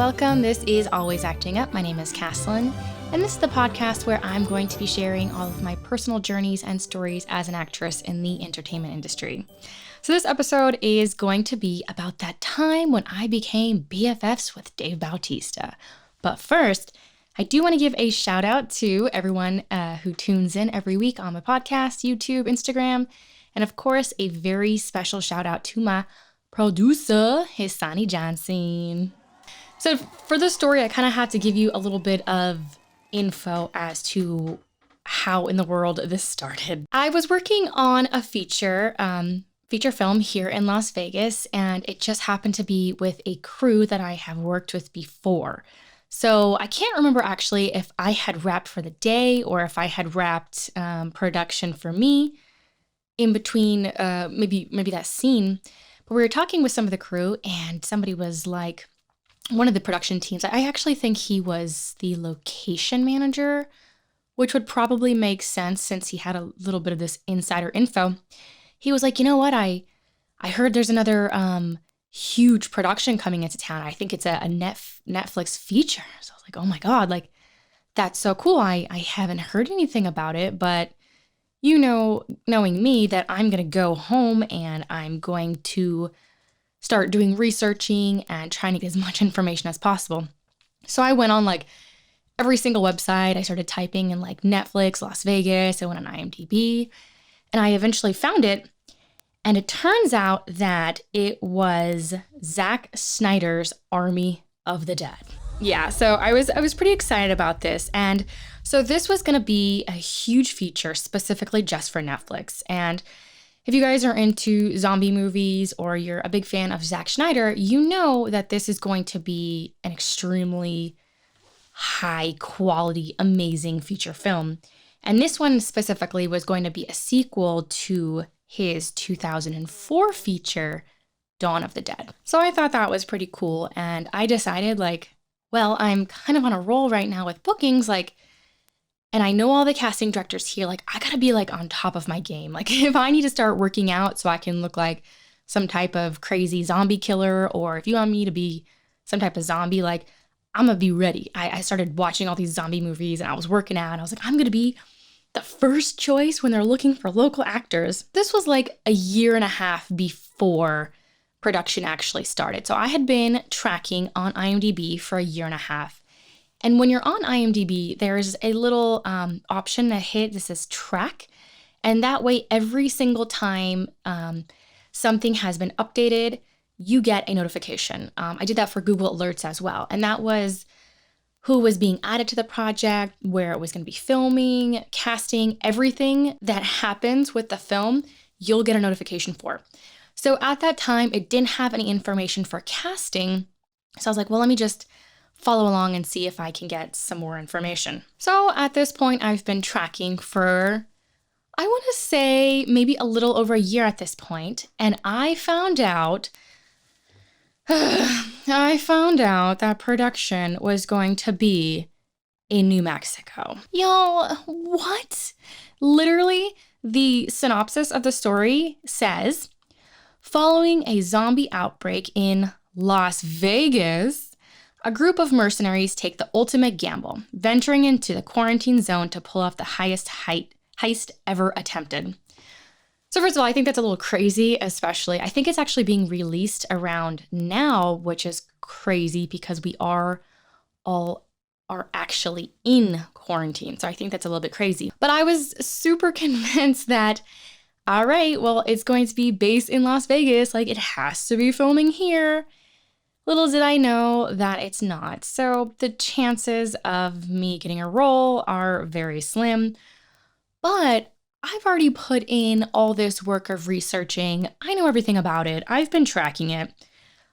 welcome. This is Always Acting Up. My name is Caslin, and this is the podcast where I'm going to be sharing all of my personal journeys and stories as an actress in the entertainment industry. So this episode is going to be about that time when I became BFFs with Dave Bautista. But first, I do want to give a shout out to everyone who tunes in every week on my podcast, YouTube, Instagram, and of course, a very special shout out to my producer, Hisonni Johnson. So for this story, I kind of had to give you a little bit of info as to how in the world this started. I was working on a feature film here in Las Vegas, and it just happened to be with a crew that I have worked with before. So I can't remember actually if I had wrapped for the day or if I had wrapped production for me in between maybe that scene. But we were talking with some of the crew, and somebody was like, one of the production teams, I actually think he was the location manager, which would probably make sense since he had a little bit of this insider info. He was like, you know what, I heard there's another huge production coming into town. I think it's a Netflix feature. So I was like, oh my God, like, that's so cool. I haven't heard anything about it, but you know, knowing me, that I'm going to go home and I'm going to start doing researching and trying to get as much information as possible. So I went on like every single website. I started typing in like Netflix, Las Vegas. I went on IMDb and I eventually found it. And it turns out that it was Zack Snyder's Army of the Dead. Yeah, so I was pretty excited about this. And so this was going to be a huge feature specifically just for Netflix. And if you guys are into zombie movies or you're a big fan of Zack Snyder, you know that this is going to be an extremely high quality, amazing feature film. And this one specifically was going to be a sequel to his 2004 feature, Dawn of the Dead. So I thought that was pretty cool. And I decided like, well, I'm kind of on a roll right now with bookings, like, and I know all the casting directors here, like, I gotta be like on top of my game. Like if I need to start working out so I can look like some type of crazy zombie killer, or if you want me to be some type of zombie, like I'm gonna be ready. I started watching all these zombie movies and I was working out and I was like, I'm gonna be the first choice when they're looking for local actors. This was like a year and a half before production actually started. So I had been tracking on IMDb for a year and a half. And when you're on IMDb, there's a little option to hit that says track. And that way, every single time something has been updated, you get a notification. I did that for Google Alerts as well. And that was who was being added to the project, where it was going to be filming, casting, everything that happens with the film, you'll get a notification for. So at that time, it didn't have any information for casting. So I was like, well, let me just follow along and see if I can get some more information. So at this point, I've been tracking for, I want to say maybe a little over a year at this point. And I found out that production was going to be in New Mexico. Y'all, what? Literally, the synopsis of the story says, following a zombie outbreak in Las Vegas, a group of mercenaries take the ultimate gamble, venturing into the quarantine zone to pull off the highest heist ever attempted. So first of all, I think that's a little crazy, especially, I think it's actually being released around now, which is crazy because we are actually in quarantine. So I think that's a little bit crazy. But I was super convinced that, all right, well, it's going to be based in Las Vegas. Like, it has to be filming here. Little did I know that it's not. So the chances of me getting a role are very slim. But I've already put in all this work of researching. I know everything about it. I've been tracking it.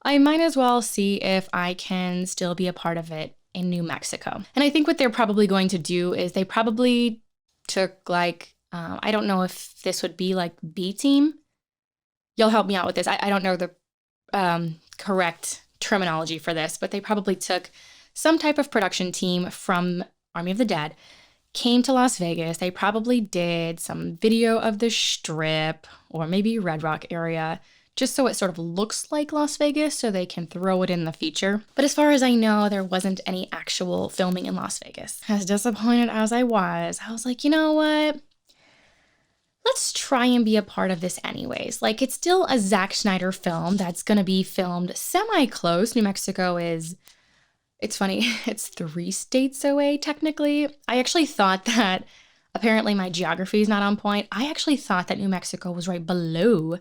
I might as well see if I can still be a part of it in New Mexico. And I think what they're probably going to do is they probably took like, I don't know if this would be like B team. You'll help me out with this. I don't know the correct terminology for this, but they probably took some type of production team from Army of the Dead, came to Las Vegas. They probably did some video of the Strip or maybe Red Rock area, just so it sort of looks like Las Vegas so they can throw it in the feature. But as far as I know, there wasn't any actual filming in Las Vegas. As disappointed as I was like, you know what? Let's try and be a part of this anyways. Like, it's still a Zack Snyder film that's going to be filmed semi-close. New Mexico is, it's funny, it's 3 states away technically. I actually thought that, apparently my geography is not on point. I actually thought that New Mexico was right below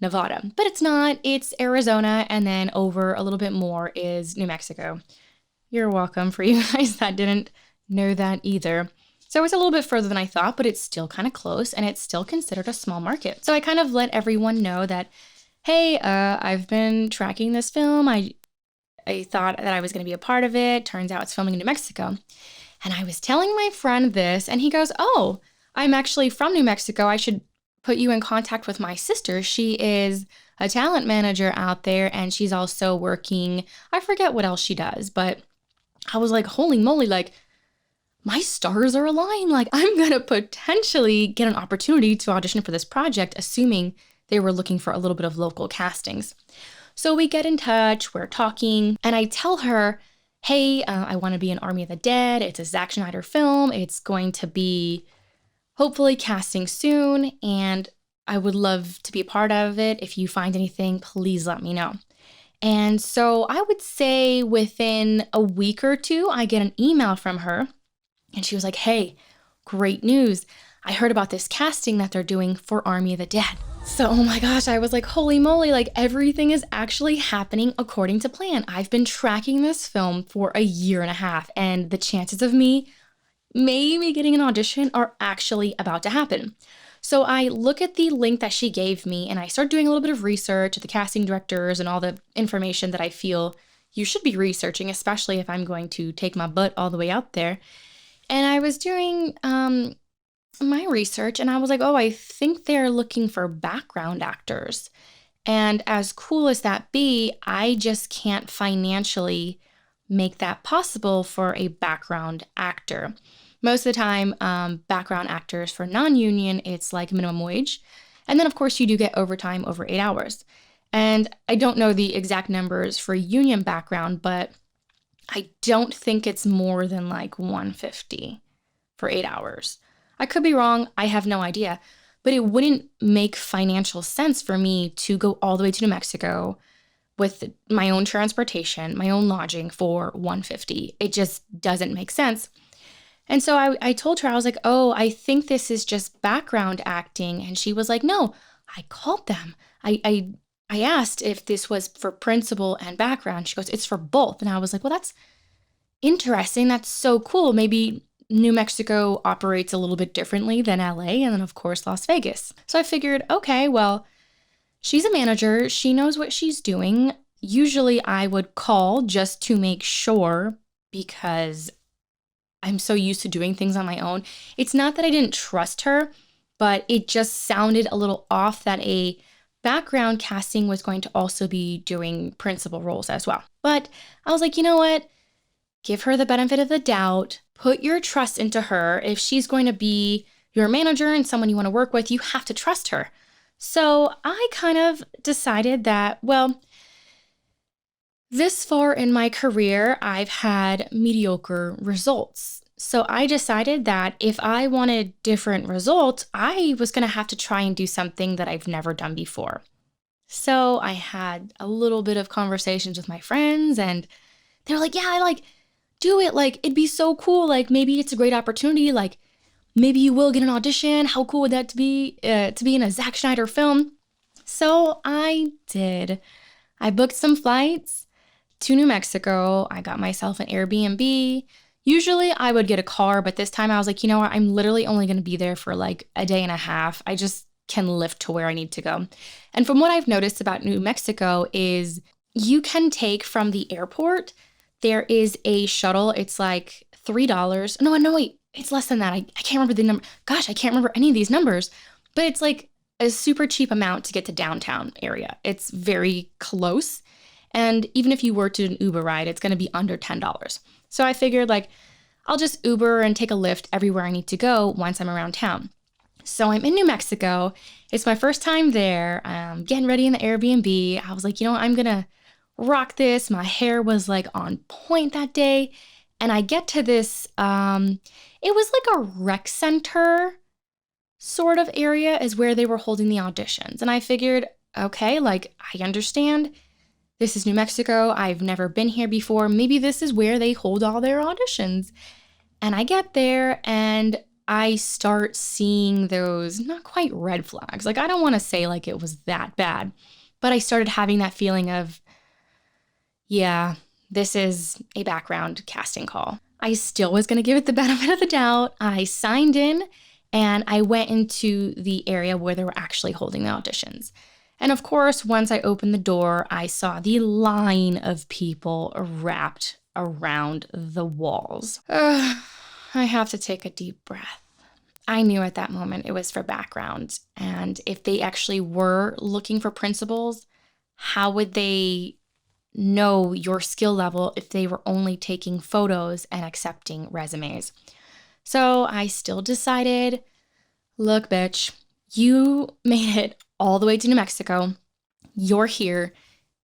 Nevada, but it's not. It's Arizona, and then over a little bit more is New Mexico. You're welcome for you guys that didn't know that either. So it's a little bit further than I thought, but it's still kind of close, and it's still considered a small market. So I kind of let everyone know that, hey, I've been tracking this film. I thought that I was going to be a part of it. Turns out it's filming in New Mexico. And I was telling my friend this, and he goes, oh, I'm actually from New Mexico. I should put you in contact with my sister. She is a talent manager out there, and she's also working, I forget what else she does, but I was like, holy moly, like, my stars are aligned. Like, I'm going to potentially get an opportunity to audition for this project, assuming they were looking for a little bit of local castings. So we get in touch, we're talking, and I tell her, hey, I want to be in Army of the Dead. It's a Zack Snyder film. It's going to be hopefully casting soon, and I would love to be a part of it. If you find anything, please let me know. And so I would say within a week or two, I get an email from her. And she was like, hey, great news. I heard about this casting that they're doing for Army of the Dead. So, oh my gosh, I was like, holy moly, like everything is actually happening according to plan. I've been tracking this film for 1.5 years, and the chances of me maybe getting an audition are actually about to happen. So I look at the link that she gave me, and I start doing a little bit of research at the casting directors and all the information that I feel you should be researching, especially if I'm going to take my butt all the way out there. And I was doing my research, and I was like, oh, I think they're looking for background actors. And as cool as that be, I just can't financially make that possible for a background actor. Most of the time, background actors for non-union, it's like minimum wage. And then, of course, you do get overtime over 8 hours. And I don't know the exact numbers for union background, but I don't think it's more than like $150 for 8 hours. I could be wrong. I have no idea. But it wouldn't make financial sense for me to go all the way to New Mexico with my own transportation, my own lodging for $150. It just doesn't make sense. And so I told her, I was like, oh, I think this is just background acting. And she was like, no, I called them. I asked if this was for principal and background. She goes, it's for both. And I was like, well, that's interesting. That's so cool. Maybe New Mexico operates a little bit differently than LA, and then of course Las Vegas. So I figured, okay, well, she's a manager. She knows what she's doing. Usually I would call just to make sure, because I'm so used to doing things on my own. It's not that I didn't trust her, but it just sounded a little off that a background casting was going to also be doing principal roles as well. But I was like, you know what? Give her the benefit of the doubt. Put your trust into her. If she's going to be your manager and someone you want to work with, you have to trust her. So I kind of decided that, well, this far in my career, I've had mediocre results. So I decided that if I wanted different results, I was going to have to try and do something that I've never done before. So I had a little bit of conversations with my friends, and they were like, yeah, do it. Like, it'd be so cool. Like, maybe it's a great opportunity. Like, maybe you will get an audition. How cool would that be in a Zack Snyder film? So I did. I booked some flights to New Mexico. I got myself an Airbnb. Usually I would get a car, but this time I was like, you know what? I'm literally only going to be there for like 1.5 days. I just can lift to where I need to go. And from what I've noticed about New Mexico is you can take from the airport, there is a shuttle. It's like $3. No, wait. It's less than that. I can't remember the number. Gosh, I can't remember any of these numbers. But it's like a super cheap amount to get to downtown area. It's very close. And even if you were to do an Uber ride, it's going to be under $10. So I figured, like, I'll just Uber and take a Lyft everywhere I need to go once I'm around town. So I'm in New Mexico. It's my first time there. I'm getting ready in the Airbnb. I was like, I'm going to rock this. My hair was like on point that day. And I get to this, it was like a rec center sort of area is where they were holding the auditions. And I figured, okay, like I understand this is New Mexico. I've never been here before. Maybe this is where they hold all their auditions. And I get there and I start seeing those not quite red flags. Like, I don't want to say like it was that bad, but I started having that feeling of, yeah, this is a background casting call. I still was going to give it the benefit of the doubt. I signed in and I went into the area where they were actually holding the auditions. And of course, once I opened the door, I saw the line of people wrapped around the walls. I have to take a deep breath. I knew at that moment it was for background. And if they actually were looking for principals, how would they know your skill level if they were only taking photos and accepting resumes? So I still decided, look, bitch, you made it all the way to New Mexico. You're here.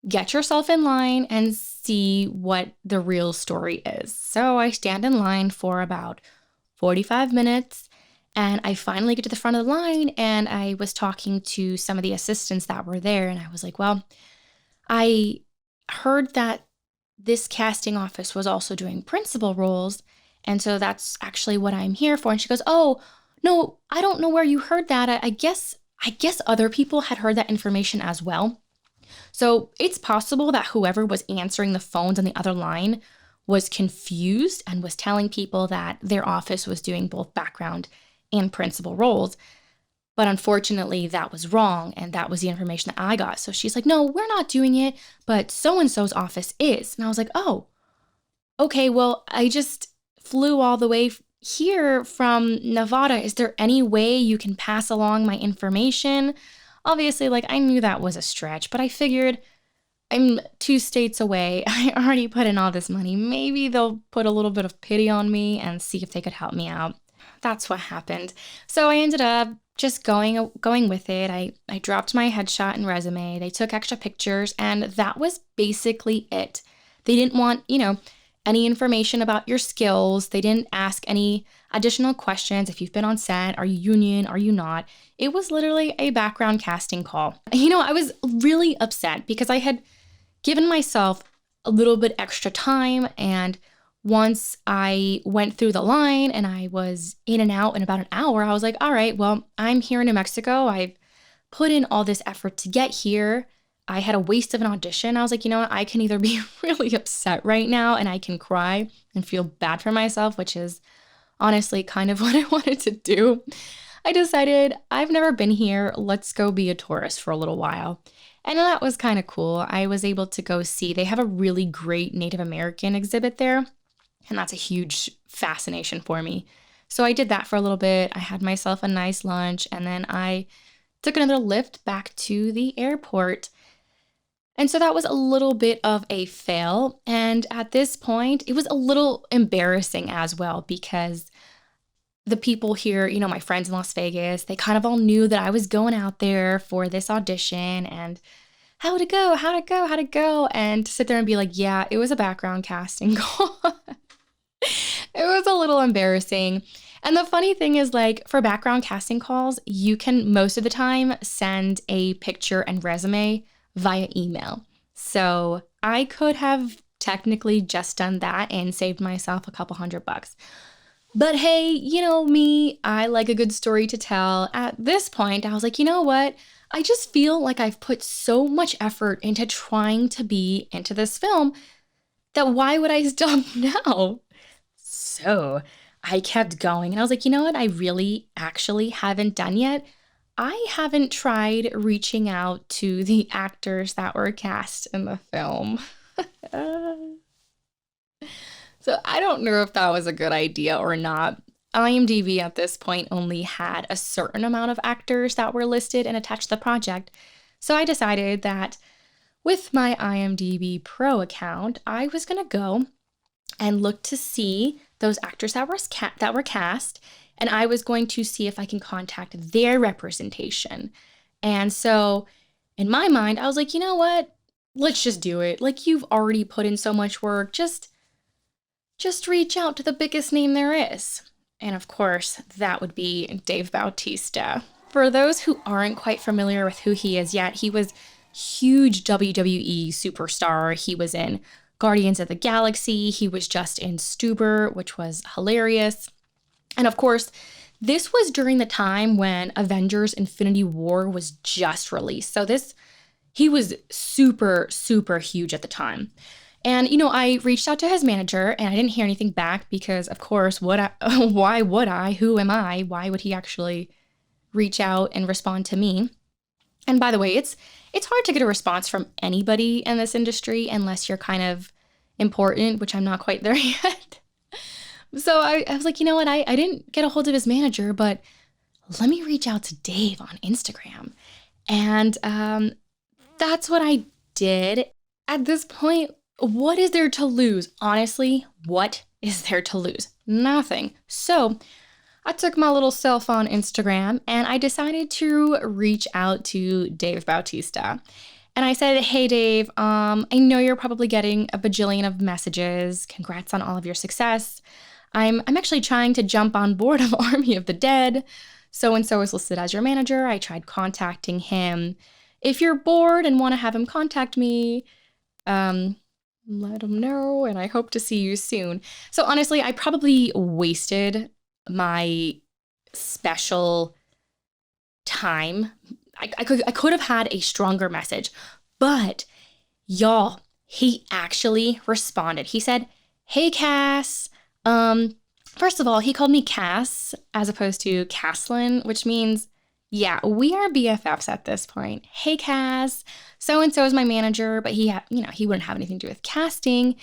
Get yourself in line and see what the real story is. So I stand in line for about 45 minutes and I finally get to the front of the line and I was talking to some of the assistants that were there and I was like, well, I heard that this casting office was also doing principal roles. And so that's actually what I'm here for. And she goes, oh, no, I don't know where you heard that. I guess other people had heard that information as well. So it's possible that whoever was answering the phones on the other line was confused and was telling people that their office was doing both background and principal roles. But unfortunately, that was wrong, and that was the information that I got. So she's like, no, we're not doing it, but so-and-so's office is. And I was like, oh, okay, well, I just flew all the way here from Nevada. Is there any way you can pass along my information? Obviously, like, I knew that was a stretch, but I figured I'm 2 states away. I already put in all this money. Maybe they'll put a little bit of pity on me and see if they could help me out. That's what happened. So I ended up just going with it. I dropped my headshot and resume. They took extra pictures, and that was basically it. They didn't want, any information about your skills. They didn't ask any additional questions. If you've been on set, are you union? Are you not? It was literally a background casting call. I was really upset because I had given myself a little bit extra time, and once I went through the line and I was in and out in about an hour, I was like, all right, well, I'm here in New Mexico. I've put in all this effort to get here. I had a waste of an audition. I was like, what? I can either be really upset right now and I can cry and feel bad for myself, which is honestly kind of what I wanted to do. I decided I've never been here. Let's go be a tourist for a little while. And that was kind of cool. I was able to go see, they have a really great Native American exhibit there. And that's a huge fascination for me. So I did that for a little bit. I had myself a nice lunch, and then I took another lift back to the airport. And so that was a little bit of a fail. And at this point, it was a little embarrassing as well because the people here, my friends in Las Vegas, they kind of all knew that I was going out there for this audition and how'd it go? And to sit there and be like, yeah, it was a background casting call. It was a little embarrassing. And the funny thing is, like, for background casting calls, you can most of the time send a picture and resume via email. So I could have technically just done that and saved myself a couple $100. But hey, me, I like a good story to tell. At this point, I was like, you know what? I just feel like I've put so much effort into trying to be into this film that why would I stop now? So I kept going and I was like, you know what? I really actually haven't done yet. I haven't tried reaching out to the actors that were cast in the film. So I don't know if that was a good idea or not. IMDb at this point only had a certain amount of actors that were listed and attached to the project. So I decided that with my IMDb Pro account, I was going to go and look to see those actors that were cast and I was going to see if I can contact their representation. And so in my mind, I was like, you know what? Let's just do it. Like, you've already put in so much work. Just reach out to the biggest name there is. And of course, that would be Dave Bautista. For those who aren't quite familiar with who he is yet, he was huge WWE superstar. He was in Guardians of the Galaxy. He was just in Stuber, which was hilarious. And of course, this was during the time when Avengers Infinity War was just released. So he was super, super huge at the time. And, I reached out to his manager and I didn't hear anything back because, of course, why would I? Who am I? Why would he actually reach out and respond to me? And by the way, it's hard to get a response from anybody in this industry unless you're kind of important, which I'm not quite there yet. So I was like, you know what? I didn't get a hold of his manager, but let me reach out to Dave on Instagram. And that's what I did. At this point, what is there to lose? Honestly, what is there to lose? Nothing. So I took my little self on Instagram and I decided to reach out to Dave Bautista. And I said, hey, Dave, I know you're probably getting a bajillion of messages. Congrats on all of your success. I'm actually trying to jump on board of Army of the Dead. So-and-so is listed as your manager. I tried contacting him. If you're bored and want to have him contact me, let him know, and I hope to see you soon. So honestly, I probably wasted my special time. I could have had a stronger message, but y'all, he actually responded. He said, hey, Cass. First of all, he called me Cass as opposed to Caslin, which means, yeah, we are BFFs at this point. Hey, Cass. So-and-so is my manager, but he wouldn't have anything to do with casting.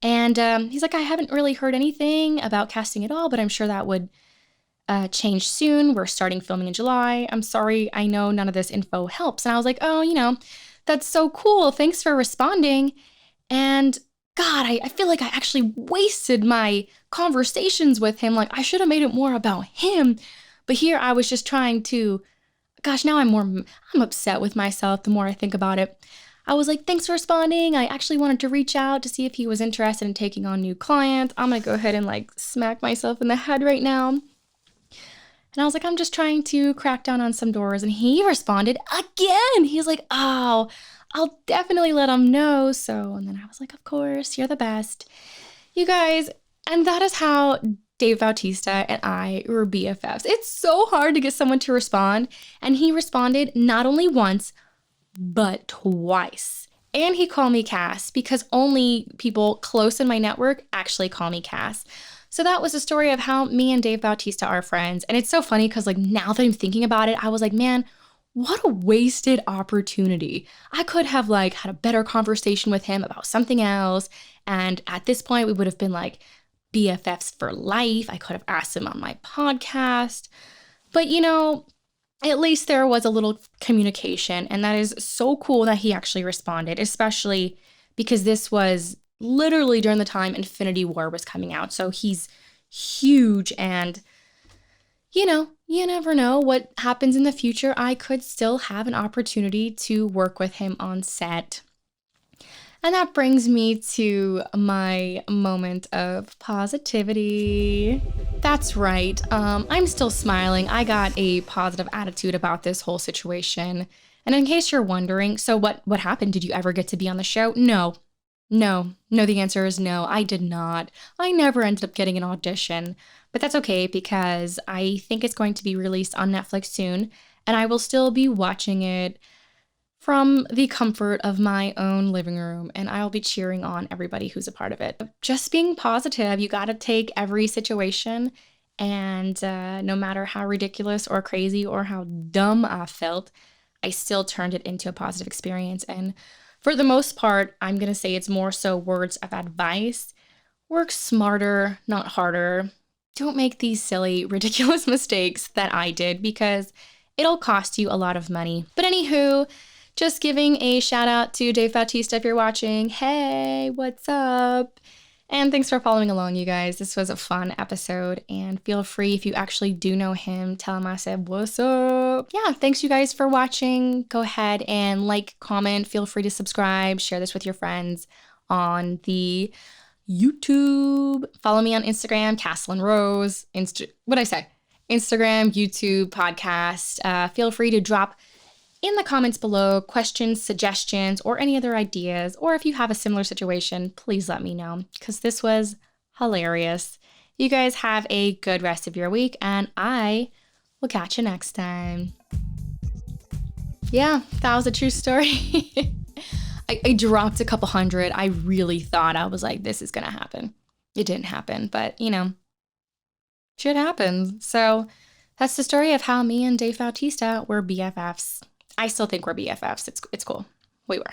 And he's like, I haven't really heard anything about casting at all, but I'm sure that would change soon. We're starting filming in July. I'm sorry, I know none of this info helps. And I was like, oh, that's so cool. Thanks for responding. And God, I feel like I actually wasted my conversations with him. Like, I should have made it more about him. But here I was just trying to, gosh, now I'm upset with myself the more I think about it. I was like, thanks for responding. I actually wanted to reach out to see if he was interested in taking on new clients. I'm going to go ahead and smack myself in the head right now. And I was like, I'm just trying to crack down on some doors. And he responded again. He's like, oh, I'll definitely let him know. And then I was like, of course, you're the best. You guys, and that is how Dave Bautista and I were BFFs. It's so hard to get someone to respond. And he responded not only once, but twice. And he called me Cass because only people close in my network actually call me Cass. So that was the story of how me and Dave Bautista are friends. And it's so funny because now that I'm thinking about it, I was like, man, what a wasted opportunity. I could have had a better conversation with him about something else. And at this point, we would have been BFFs for life. I could have asked him on my podcast. But at least there was a little communication. And that is so cool that he actually responded, especially because this was literally during the time Infinity War was coming out. So he's huge and, you never know what happens in the future. I could still have an opportunity to work with him on set. And that brings me to my moment of positivity. That's right. I'm still smiling. I got a positive attitude about this whole situation. And in case you're wondering, so what happened? Did you ever get to be on the show? No, the answer is no, I did not. I never ended up getting an audition, but that's okay because I think it's going to be released on Netflix soon, and I will still be watching it from the comfort of my own living room, and I'll be cheering on everybody who's a part of it. Just being positive, you gotta take every situation, and no matter how ridiculous or crazy or how dumb I felt, I still turned it into a positive experience. And for the most part, I'm going to say it's more so words of advice. Work smarter, not harder. Don't make these silly, ridiculous mistakes that I did because it'll cost you a lot of money. But anywho, just giving a shout out to Dave Bautista if you're watching. Hey, what's up? And thanks for following along, you guys. This was a fun episode, and feel free, if you actually do know him, tell him I said, what's up? Yeah, thanks you guys for watching. Go ahead and like, comment, feel free to subscribe, share this with your friends on the YouTube. Follow me on Instagram, Caslin Rose. What'd I say? Instagram, YouTube, podcast. Feel free to drop in the comments below questions, suggestions, or any other ideas. Or if you have a similar situation, please let me know, because this was hilarious. You guys have a good rest of your week, and I will catch you next time. Yeah, that was a true story. I dropped a couple hundred. I really thought, I was like, this is going to happen. It didn't happen, but you know, shit happens. So that's the story of how me and Dave Bautista were BFFs. I still think we're BFFs. It's cool. We were.